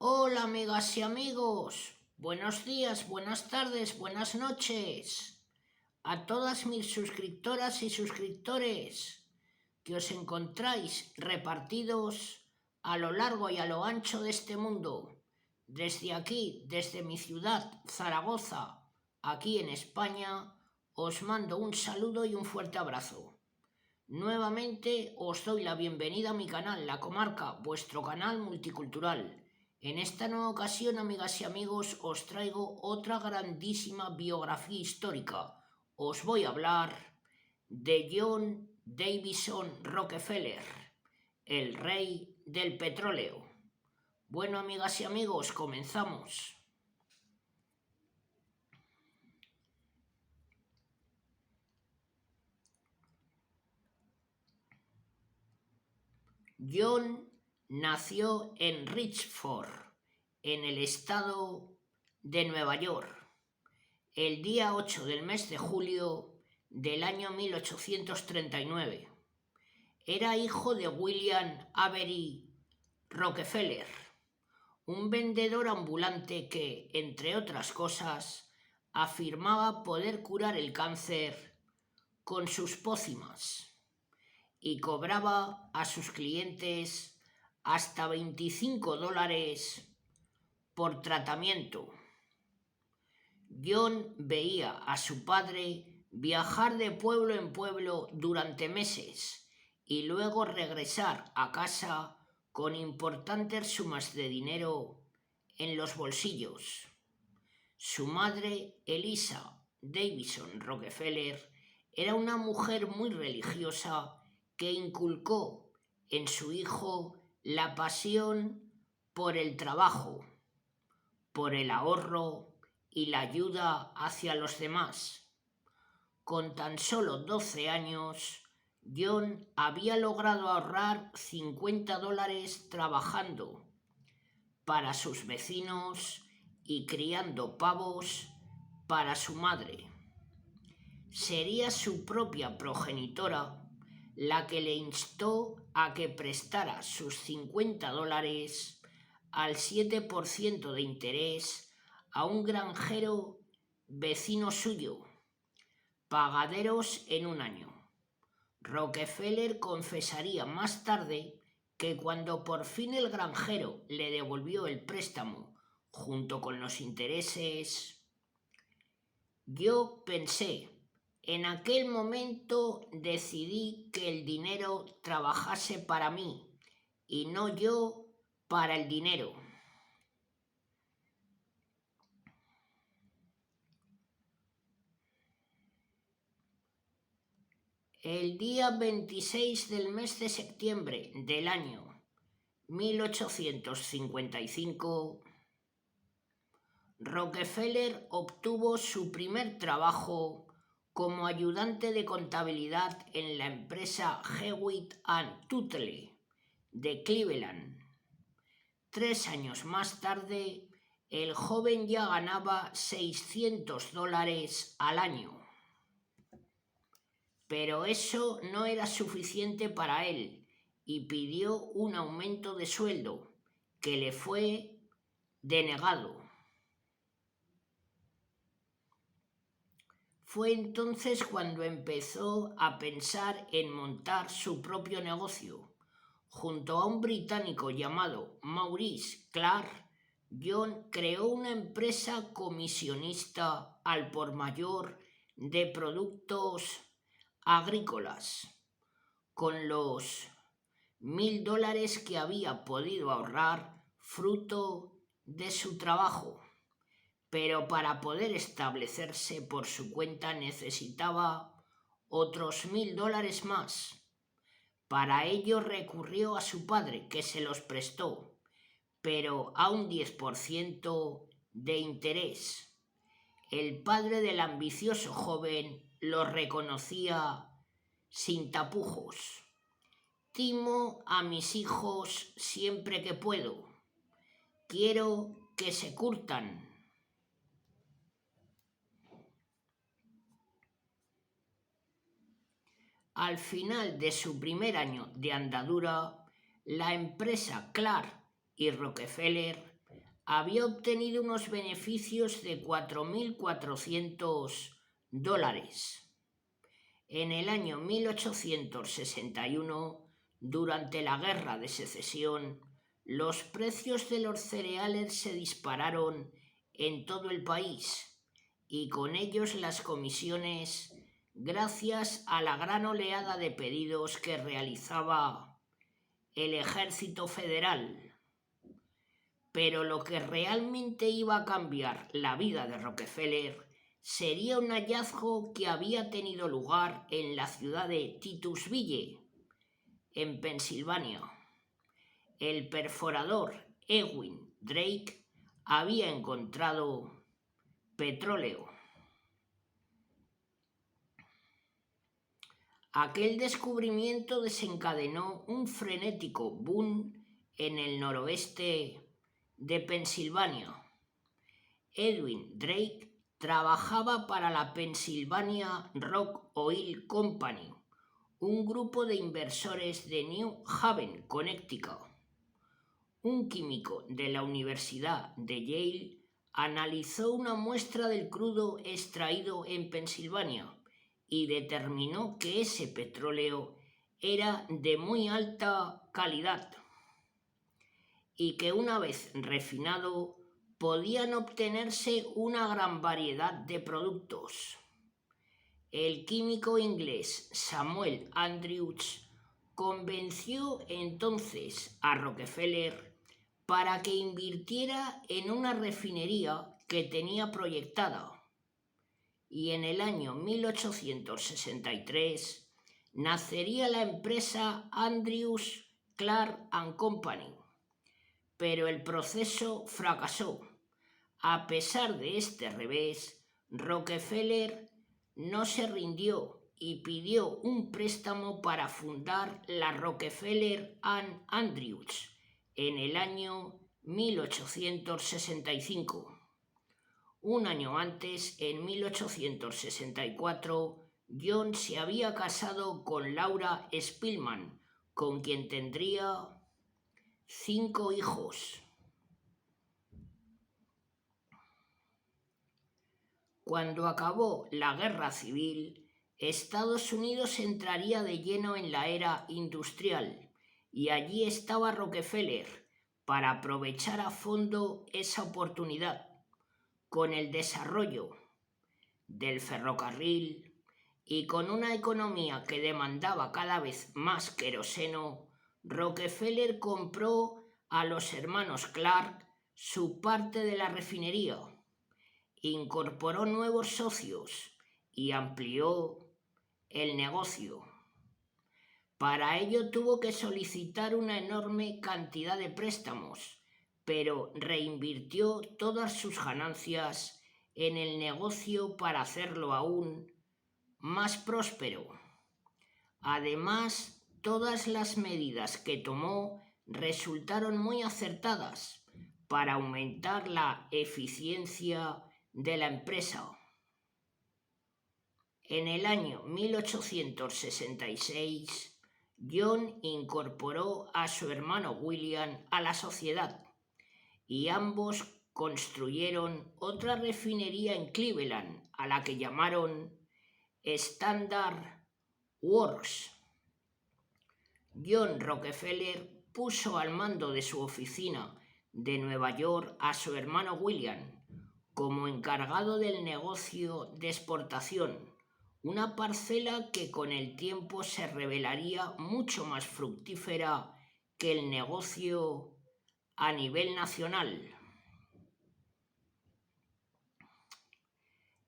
Hola amigas y amigos, buenos días, buenas tardes, buenas noches a todas mis suscriptoras y suscriptores que os encontráis repartidos a lo largo y a lo ancho de este mundo. Desde aquí, desde mi ciudad, Zaragoza, aquí en España, os mando un saludo y un fuerte abrazo. Nuevamente os doy la bienvenida a mi canal, La Comarca, vuestro canal multicultural. En esta nueva ocasión, amigas y amigos, os traigo otra grandísima biografía histórica. Os voy a hablar de John Davison Rockefeller, el rey del petróleo. Bueno, amigas y amigos, comenzamos. John nació en Richford, en el estado de Nueva York, el día 8 del mes de julio del año 1839. Era hijo de William Avery Rockefeller, un vendedor ambulante que, entre otras cosas, afirmaba poder curar el cáncer con sus pócimas y cobraba a sus clientes hasta $25 por tratamiento. John veía a su padre viajar de pueblo en pueblo durante meses y luego regresar a casa con importantes sumas de dinero en los bolsillos. Su madre, Eliza Davison Rockefeller, era una mujer muy religiosa que inculcó en su hijo la pasión por el trabajo, por el ahorro y la ayuda hacia los demás. Con tan solo 12 años, John había logrado ahorrar $50 trabajando para sus vecinos y criando pavos para su madre. Sería su propia progenitora la que le instó a que prestara sus $50 al 7% de interés a un granjero vecino suyo, pagaderos en un año. Rockefeller confesaría más tarde que cuando por fin el granjero le devolvió el préstamo junto con los intereses, yo pensé, en aquel momento decidí que el dinero trabajase para mí y no yo para el dinero. El día 26 del mes de septiembre del año 1855, Rockefeller obtuvo su primer trabajo como ayudante de contabilidad en la empresa Hewitt & Tuttle de Cleveland. 3 años más tarde, el joven ya ganaba $600 al año. Pero eso no era suficiente para él y pidió un aumento de sueldo que le fue denegado. Fue entonces cuando empezó a pensar en montar su propio negocio. Junto a un británico llamado Maurice Clark, John creó una empresa comisionista al por mayor de productos agrícolas. Con los $1,000 que había podido ahorrar fruto de su trabajo. Pero para poder establecerse por su cuenta necesitaba otros $1,000 más. Para ello recurrió a su padre, que se los prestó, pero a un 10% de interés. El padre del ambicioso joven lo reconocía sin tapujos. Timo a mis hijos siempre que puedo. Quiero que se curtan. Al final de su primer año de andadura, la empresa Clark y Rockefeller había obtenido unos beneficios de $4.400. En el año 1861, durante la Guerra de Secesión, los precios de los cereales se dispararon en todo el país y con ellos las comisiones, gracias a la gran oleada de pedidos que realizaba el Ejército Federal. Pero lo que realmente iba a cambiar la vida de Rockefeller sería un hallazgo que había tenido lugar en la ciudad de Titusville, en Pensilvania. El perforador Edwin Drake había encontrado petróleo. Aquel descubrimiento desencadenó un frenético boom en el noroeste de Pensilvania. Edwin Drake trabajaba para la Pennsylvania Rock Oil Company, un grupo de inversores de New Haven, Connecticut. Un químico de la Universidad de Yale analizó una muestra del crudo extraído en Pensilvania y determinó que ese petróleo era de muy alta calidad y que una vez refinado podían obtenerse una gran variedad de productos. El químico inglés Samuel Andrews convenció entonces a Rockefeller para que invirtiera en una refinería que tenía proyectada, y en el año 1863 nacería la empresa Andrews, Clark & Company. Pero el proceso fracasó. A pesar de este revés, Rockefeller no se rindió y pidió un préstamo para fundar la Rockefeller & Andrews en el año 1865. Un año antes, en 1864, John se había casado con Laura Spillman, con quien tendría 5 hijos. Cuando acabó la Guerra Civil, Estados Unidos entraría de lleno en la era industrial y allí estaba Rockefeller para aprovechar a fondo esa oportunidad. Con el desarrollo del ferrocarril y con una economía que demandaba cada vez más queroseno, Rockefeller compró a los hermanos Clark su parte de la refinería, incorporó nuevos socios y amplió el negocio. Para ello tuvo que solicitar una enorme cantidad de préstamos, pero reinvirtió todas sus ganancias en el negocio para hacerlo aún más próspero. Además, todas las medidas que tomó resultaron muy acertadas para aumentar la eficiencia de la empresa. En el año 1866, John incorporó a su hermano William a la sociedad y ambos construyeron otra refinería en Cleveland, a la que llamaron Standard Works. John Rockefeller puso al mando de su oficina de Nueva York a su hermano William como encargado del negocio de exportación, una parcela que con el tiempo se revelaría mucho más fructífera que el negocio a nivel nacional.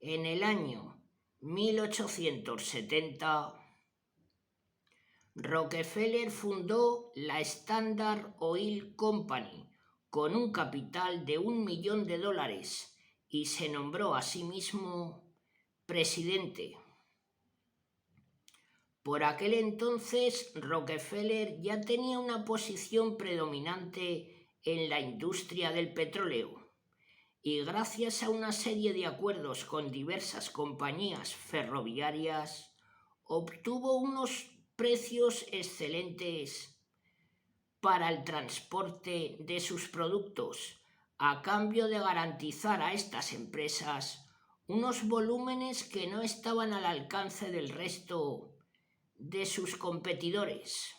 En el año 1870, Rockefeller fundó la Standard Oil Company con un capital de $1 millón y se nombró a sí mismo presidente. Por aquel entonces, Rockefeller ya tenía una posición predominante en la industria del petróleo y gracias a una serie de acuerdos con diversas compañías ferroviarias, obtuvo unos precios excelentes para el transporte de sus productos, a cambio de garantizar a estas empresas unos volúmenes que no estaban al alcance del resto de sus competidores.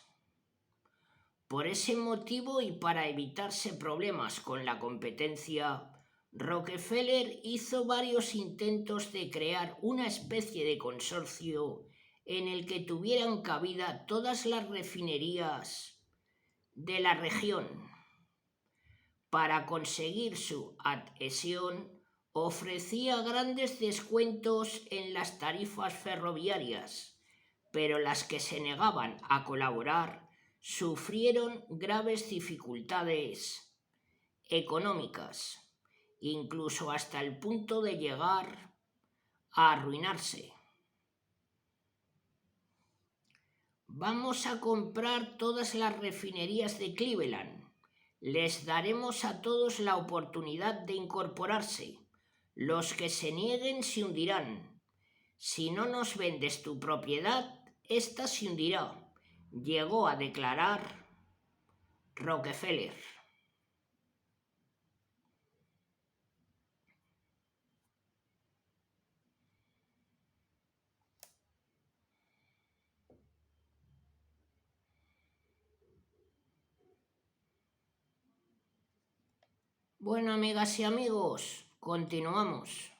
Por ese motivo y para evitarse problemas con la competencia, Rockefeller hizo varios intentos de crear una especie de consorcio en el que tuvieran cabida todas las refinerías de la región. Para conseguir su adhesión, ofrecía grandes descuentos en las tarifas ferroviarias, pero las que se negaban a colaborar sufrieron graves dificultades económicas, incluso hasta el punto de llegar a arruinarse. Vamos a comprar todas las refinerías de Cleveland. Les daremos a todos la oportunidad de incorporarse. Los que se nieguen se hundirán. Si no nos vendes tu propiedad, ésta se hundirá, llegó a declarar Rockefeller. Bueno, amigas y amigos, continuamos.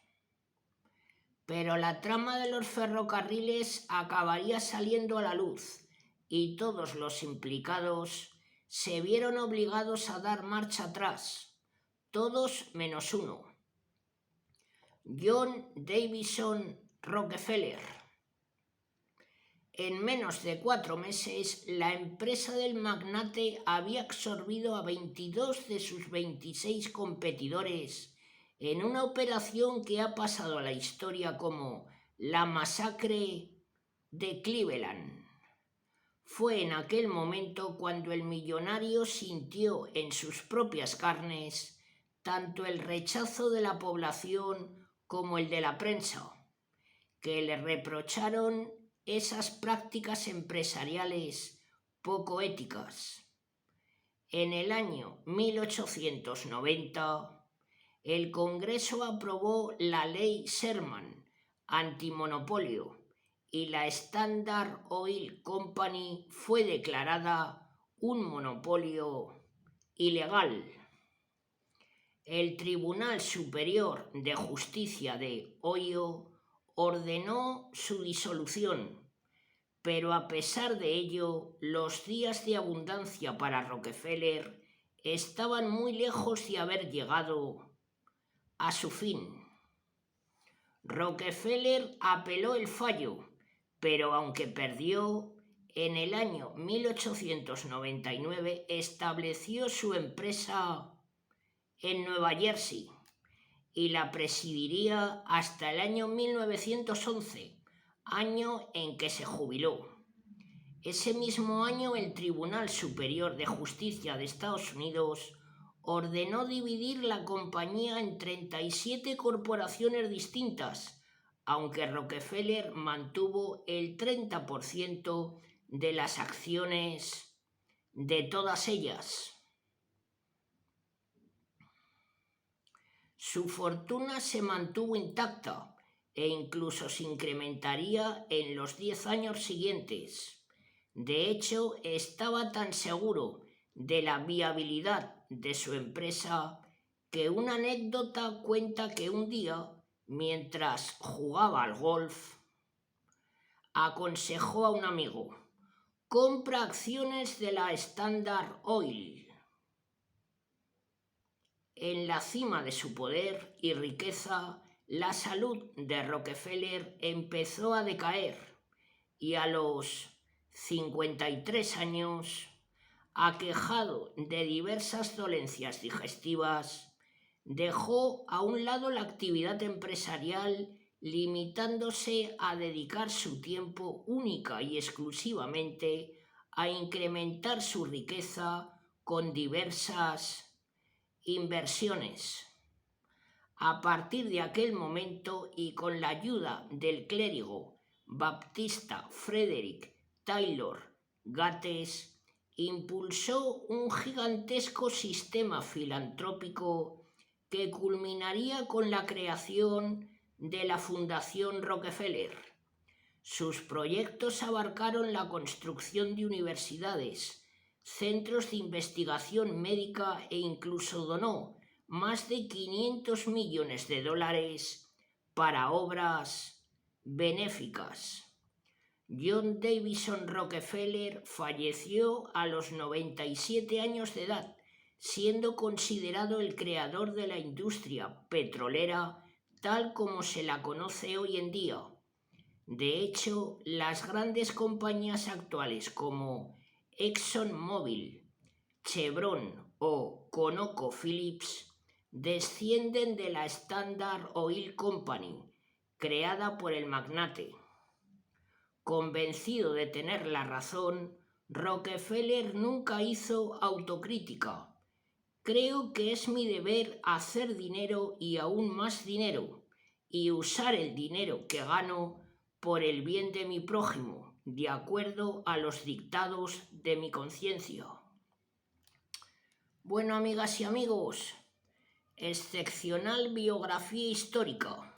Pero la trama de los ferrocarriles acabaría saliendo a la luz y todos los implicados se vieron obligados a dar marcha atrás, todos menos uno, John Davison Rockefeller. En menos de 4 meses, la empresa del magnate había absorbido a 22 de sus 26 competidores en una operación que ha pasado a la historia como la masacre de Cleveland. Fue en aquel momento cuando el millonario sintió en sus propias carnes tanto el rechazo de la población como el de la prensa, que le reprocharon esas prácticas empresariales poco éticas. En el año 1890, el Congreso aprobó la Ley Sherman antimonopolio y la Standard Oil Company fue declarada un monopolio ilegal. El Tribunal Superior de Justicia de Ohio ordenó su disolución, pero a pesar de ello, los días de abundancia para Rockefeller estaban muy lejos de haber llegado a su fin. Rockefeller apeló el fallo, pero aunque perdió, en el año 1899 estableció su empresa en Nueva Jersey y la presidiría hasta el año 1911, año en que se jubiló. Ese mismo año el Tribunal Superior de Justicia de Estados Unidos ordenó dividir la compañía en 37 corporaciones distintas, aunque Rockefeller mantuvo el 30% de las acciones de todas ellas. Su fortuna se mantuvo intacta e incluso se incrementaría en los 10 años siguientes. De hecho, estaba tan seguro de la viabilidad de su empresa que una anécdota cuenta que un día, mientras jugaba al golf, aconsejó a un amigo: compra acciones de la Standard Oil. En la cima de su poder y riqueza, la salud de Rockefeller empezó a decaer y a los 53 años, aquejado de diversas dolencias digestivas, dejó a un lado la actividad empresarial, limitándose a dedicar su tiempo única y exclusivamente a incrementar su riqueza con diversas inversiones. A partir de aquel momento y con la ayuda del clérigo baptista Frederick Taylor Gates, impulsó un gigantesco sistema filantrópico que culminaría con la creación de la Fundación Rockefeller. Sus proyectos abarcaron la construcción de universidades, centros de investigación médica e incluso donó más de 500 millones de dólares para obras benéficas. John Davison Rockefeller falleció a los 97 años de edad, siendo considerado el creador de la industria petrolera tal como se la conoce hoy en día. De hecho, las grandes compañías actuales como ExxonMobil, Chevron o ConocoPhillips descienden de la Standard Oil Company, creada por el magnate. Convencido de tener la razón, Rockefeller nunca hizo autocrítica. Creo que es mi deber hacer dinero y aún más dinero, y usar el dinero que gano por el bien de mi prójimo, de acuerdo a los dictados de mi conciencia. Bueno, amigas y amigos, excepcional biografía histórica.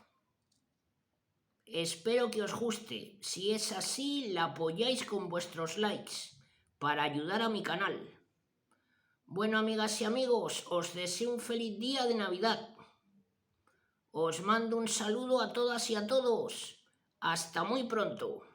Espero que os guste. Si es así, la apoyáis con vuestros likes para ayudar a mi canal. Bueno, amigas y amigos, os deseo un feliz día de Navidad. Os mando un saludo a todas y a todos. Hasta muy pronto.